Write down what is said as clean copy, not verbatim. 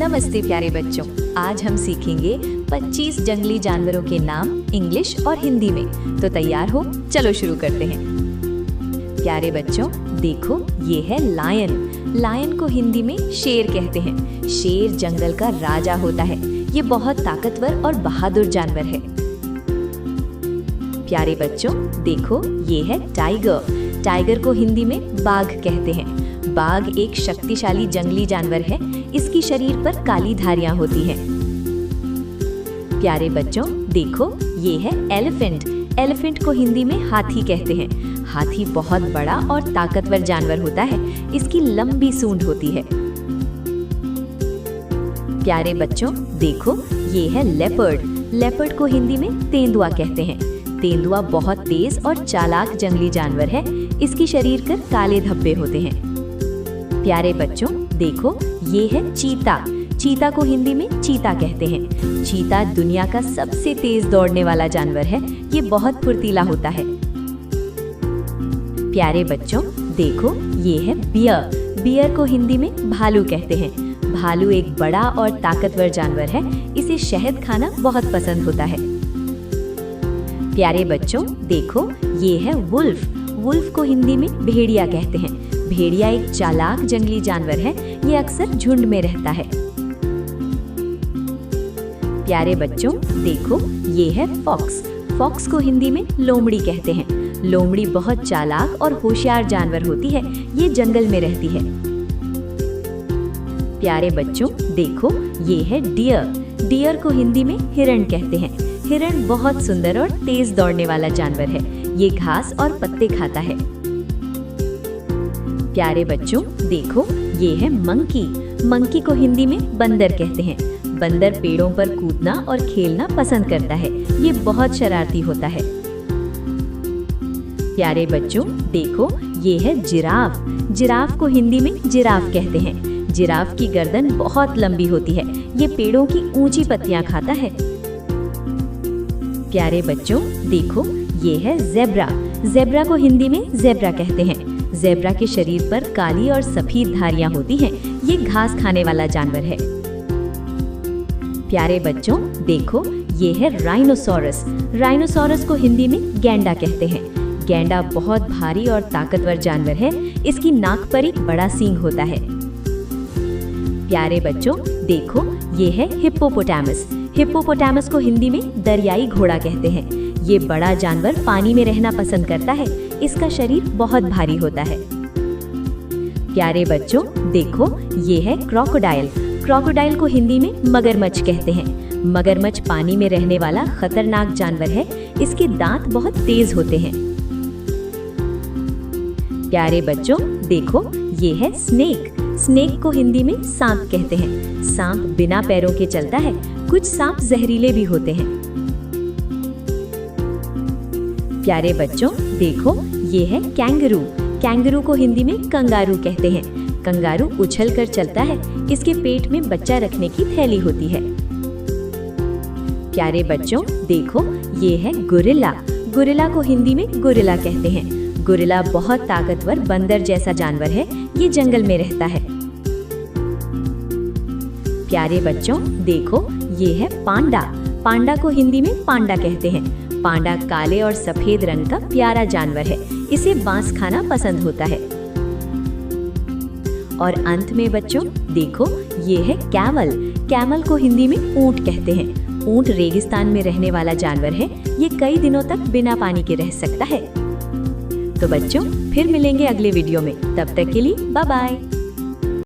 नमस्ते प्यारे बच्चों, आज हम सीखेंगे 25 जंगली जानवरों के नाम इंग्लिश और हिंदी में। तो तैयार हो? चलो शुरू करते हैं। प्यारे बच्चों, देखो ये है लायन। लायन को हिंदी में शेर कहते हैं। शेर जंगल का राजा होता है। ये बहुत ताकतवर और बहादुर जानवर है। प्यारे बच्चों, देखो ये है टाइगर। टाइगर को हिंदी में बाघ कहते हैं। बाघ एक शक्तिशाली जंगली जानवर है। इसकी शरीर पर काली धारियां होती हैं। प्यारे बच्चों, देखो ये है एलिफेंट। एलिफेंट को हिंदी में हाथी कहते हैं। हाथी बहुत बड़ा और ताकतवर जानवर होता है। इसकी लंबी सूंड होती है। प्यारे बच्चों, देखो ये है लेपर्ड। लेपर्ड को हिंदी में तेंदुआ कहते हैं। तेंदुआ बहुत तेज और चालाक जंगली जानवर है। इसकी शरीर पर काले धब्बे होते हैं। प्यारे बच्चों, देखो ये है चीता। चीता को हिंदी में चीता कहते हैं। चीता दुनिया का सबसे तेज दौड़ने वाला जानवर है। ये बहुत फुर्तीला होता है। प्यारे बच्चों, देखो ये है बियर। बियर को हिंदी में भालू कहते हैं। भालू एक बड़ा और ताकतवर जानवर है। इसे शहद खाना बहुत पसंद होता है। प्यारे बच्चों, देखो ये है वुल्फ। वुल्फ को हिंदी में भेड़िया कहते हैं। भेड़िया एक चालाक जंगली जानवर है। ये अक्सर झुंड में रहता है। प्यारे बच्चों, देखो ये है फॉक्स। फॉक्स को हिंदी में लोमड़ी कहते हैं। लोमड़ी बहुत चालाक और होशियार जानवर होती है। ये जंगल में रहती है। प्यारे बच्चों, देखो ये है डियर। डियर को हिंदी में हिरण कहते हैं। हिरण बहुत सुंदर और तेज दौड़ने वाला जानवर है। ये घास और पत्ते खाता है। प्यारे बच्चों, देखो ये है मंकी। मंकी को हिंदी में बंदर कहते हैं। बंदर पेड़ों पर कूदना और खेलना पसंद करता है। ये बहुत शरारती होता है। प्यारे बच्चों, देखो ये है जिराफ। जिराफ को हिंदी में जिराफ कहते हैं। जिराफ की गर्दन बहुत लंबी होती है। ये पेड़ों की ऊंची पत्तियां खाता है। प्यारे बच्चों, देखो ये है जेब्रा। जेब्रा को हिंदी में जेब्रा कहते हैं। जेब्रा के शरीर पर काली और सफेद धारियां होती हैं। ये घास खाने वाला जानवर है। प्यारे बच्चों, देखो ये है राइनोसोरस। राइनोसोरस को हिंदी में गैंडा कहते हैं। गैंडा बहुत भारी और ताकतवर जानवर है। इसकी नाक पर एक बड़ा सींग होता है। प्यारे बच्चों, देखो ये है हिप्पोपोटामस। हिप्पोपोटामस को हिंदी में दरियाई घोड़ा कहते हैं। ये बड़ा जानवर पानी में रहना पसंद करता है। इसका शरीर बहुत भारी होता है। प्यारे बच्चों, देखो ये है क्रोकोडाइल। क्रोकोडाइल को हिंदी में मगरमच्छ कहते हैं। मगरमच्छ पानी में रहने वाला खतरनाक जानवर है। इसके दांत बहुत तेज होते हैं। प्यारे बच्चों, देखो ये है स्नेक। स्नेक को हिंदी में सांप कहते हैं। सांप बिना पैरों के चलता है। कुछ सांप जहरीले भी होते हैं। प्यारे बच्चों, देखो ये है कैंगरू। कैंगरू को हिंदी में कंगारू कहते हैं। कंगारू उछल कर चलता है। इसके पेट में बच्चा रखने की थैली होती है। प्यारे बच्चों, देखो ये है गोरिल्ला। गोरिल्ला को हिंदी में गोरिल्ला कहते हैं। गोरिल्ला बहुत ताकतवर बंदर जैसा जानवर है। ये जंगल में रहता है। प्यारे बच्चों, देखो ये है पांडा। पांडा को हिंदी में पांडा कहते हैं। पांडा काले और सफेद रंग का प्यारा जानवर है। इसे बांस खाना पसंद होता है। और अंत में बच्चों, देखो ये है कैमल। कैमल को हिंदी में ऊंट कहते हैं। ऊंट रेगिस्तान में रहने वाला जानवर है। ये कई दिनों तक बिना पानी के रह सकता है। तो बच्चों, फिर मिलेंगे अगले वीडियो में। तब तक के लिए बाय बाय।